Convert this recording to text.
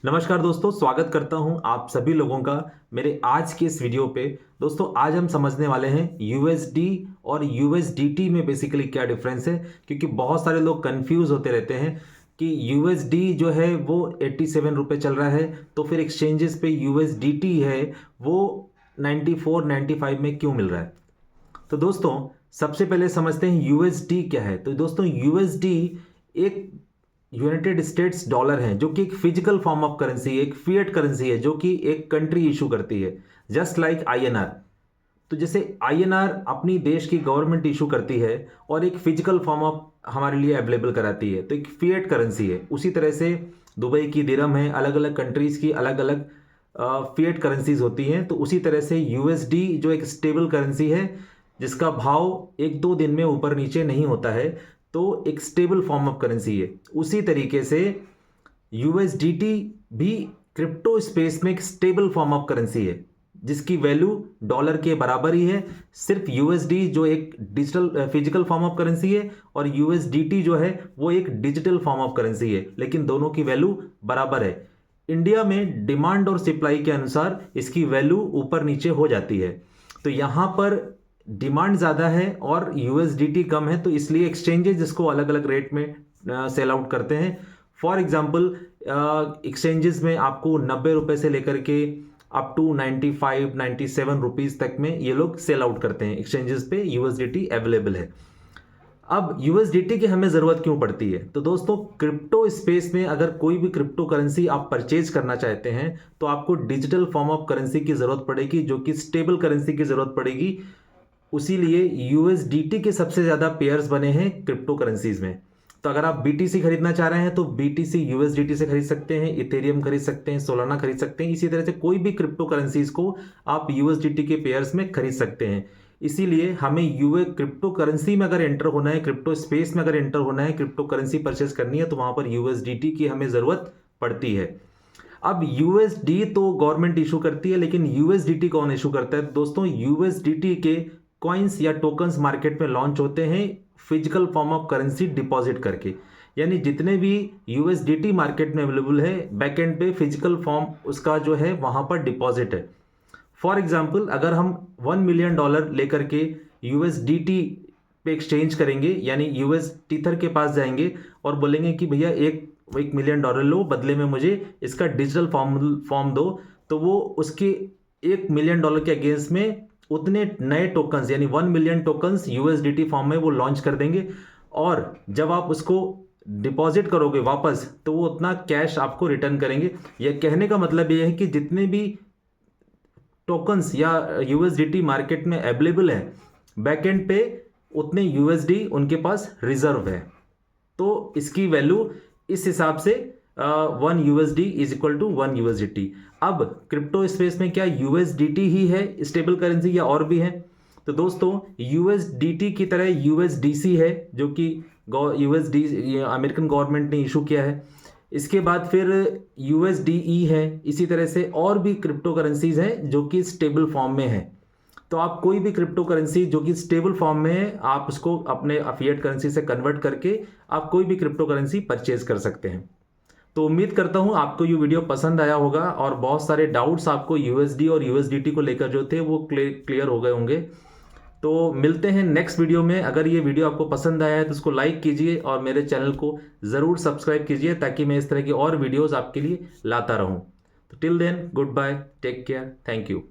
नमस्कार दोस्तों, स्वागत करता हूं आप सभी लोगों का मेरे आज के इस वीडियो पे। दोस्तों आज हम समझने वाले हैं यूएसडी और यूएसडीटी में बेसिकली क्या डिफरेंस है, क्योंकि बहुत सारे लोग कंफ्यूज होते रहते हैं कि यूएसडी जो है वो 87 रुपये चल रहा है, तो फिर एक्सचेंजेस पे यूएसडीटी है वो 94 95 में क्यों मिल रहा है। तो दोस्तों सबसे पहले समझते हैं यूएसडी क्या है। तो दोस्तों यूएसडी एक यूनाइटेड स्टेट्स डॉलर है जो कि एक फिजिकल फॉर्म ऑफ करेंसी है, एक फिएट करेंसी है जो कि एक कंट्री इशू करती है, जस्ट लाइक आईएनआर। तो जैसे आईएनआर अपनी देश की गवर्नमेंट इशू करती है और एक फिजिकल फॉर्म ऑफ हमारे लिए अवेलेबल कराती है, तो एक फिएट करेंसी है। उसी तरह से दुबई की दिरहम है, अलग अलग कंट्रीज की अलग अलग फिएट करेंसीज होती हैं। तो उसी तरह से यूएसडी जो एक स्टेबल करेंसी है जिसका भाव एक दो दिन में ऊपर नीचे नहीं होता है, तो एक स्टेबल फॉर्म ऑफ करेंसी है। उसी तरीके से यूएसडीटी भी क्रिप्टो स्पेस में एक स्टेबल फॉर्म ऑफ करेंसी है जिसकी वैल्यू डॉलर के बराबर ही है। सिर्फ यूएसडी जो एक digital physical form of currency है और यूएसडीटी जो है वो एक डिजिटल फॉर्म ऑफ करेंसी है, लेकिन दोनों की वैल्यू बराबर है। इंडिया में डिमांड और सप्लाई के अनुसार इसकी वैल्यू ऊपर नीचे हो जाती है। तो यहां पर डिमांड ज़्यादा है और यूएसडीटी कम है, तो इसलिए एक्सचेंजेस इसको अलग अलग रेट में सेल आउट करते हैं। फॉर एग्जांपल एक्सचेंजेस में आपको 90 रुपये से लेकर के अप टू 95 97 रुपीज़ तक में ये लोग सेल आउट करते हैं। एक्सचेंजेस पे यूएसडीटी अवेलेबल है। अब यूएसडीटी की हमें ज़रूरत क्यों पड़ती है? तो दोस्तों क्रिप्टो स्पेस में अगर कोई भी क्रिप्टो करेंसी आप परचेज करना चाहते हैं तो आपको डिजिटल फॉर्म ऑफ करेंसी की ज़रूरत पड़ेगी, जो कि स्टेबल करेंसी की ज़रूरत पड़ेगी। उसीलिए यूएसडीटी के सबसे ज़्यादा पेयर्स बने हैं क्रिप्टो करेंसीज में। तो अगर आप बीटीसी खरीदना चाह रहे हैं तो बीटीसी यूएसडीटी से खरीद सकते हैं, इथेरियम खरीद सकते हैं, सोलाना खरीद सकते हैं। इसी तरह से कोई भी क्रिप्टो करेंसीज को आप यूएसडीटी के पेयर्स में खरीद सकते हैं। इसीलिए हमें क्रिप्टो करेंसी में अगर एंटर होना है, क्रिप्टो स्पेस में अगर एंटर होना है, क्रिप्टो करेंसी परचेस करनी है, तो वहां पर यूएसडीटी की हमें ज़रूरत पड़ती है। अब यूएसडी तो गवर्नमेंट इशू करती है, लेकिन यूएसडीटी कौन इशू करता है? दोस्तों यूएसडीटी के कॉइन्स या टोकन्स मार्केट में लॉन्च होते हैं physical form of currency deposit करके। यानी जितने भी यूएसडीटी मार्केट में अवेलेबल है, बैकएंड पे फिजिकल फॉर्म उसका जो है वहां पर डिपॉजिट है। फॉर एग्जांपल अगर हम $1 मिलियन लेकर के यूएसडीटी पे एक्सचेंज करेंगे, यानी यूएस टीथर के पास जाएंगे और बोलेंगे कि भैया $1 मिलियन लो, बदले में मुझे इसका डिजिटल फॉर्म दो, तो वो उसके $1 मिलियन के अगेंस्ट में उतने नए टोकन्स यानी 1 मिलियन टोकन्स यूएसडीटी फॉर्म में वो लॉन्च कर देंगे। और जब आप उसको डिपॉजिट करोगे वापस, तो वो उतना कैश आपको रिटर्न करेंगे। यह कहने का मतलब ये है कि जितने भी टोकन्स या यूएसडीटी मार्केट में अवेलेबल है, बैकएंड पे उतने यूएसडी उनके पास रिजर्व है। तो इसकी वैल्यू इस हिसाब से 1 USD is equal to 1 USDT. अब क्रिप्टो स्पेस में क्या यूएसडीटी ही है स्टेबल करेंसी या और भी है? तो दोस्तों यूएसडीटी की तरह यूएसडीसी है जो कि यूएसडी अमेरिकन गवर्नमेंट ने इशू किया है। इसके बाद फिर यूएसडीई है। इसी तरह से और भी क्रिप्टो करेंसीज हैं जो कि स्टेबल फॉर्म में है। तो आप कोई भी क्रिप्टो करेंसी जो कि स्टेबल फॉर्म में है, आप उसको अपने फिएट करेंसी से कन्वर्ट करके आप कोई भी क्रिप्टो करेंसी परचेज कर सकते हैं। तो उम्मीद करता हूं आपको ये वीडियो पसंद आया होगा और बहुत सारे डाउट्स आपको यूएसडी और यूएसडीटी को लेकर जो थे वो क्लियर हो गए होंगे। तो मिलते हैं नेक्स्ट वीडियो में। अगर ये वीडियो आपको पसंद आया है तो उसको लाइक कीजिए और मेरे चैनल को ज़रूर सब्सक्राइब कीजिए, ताकि मैं इस तरह की और वीडियोज़ आपके लिए लाता रहूँ। तो till then, good bye, take care, thank you.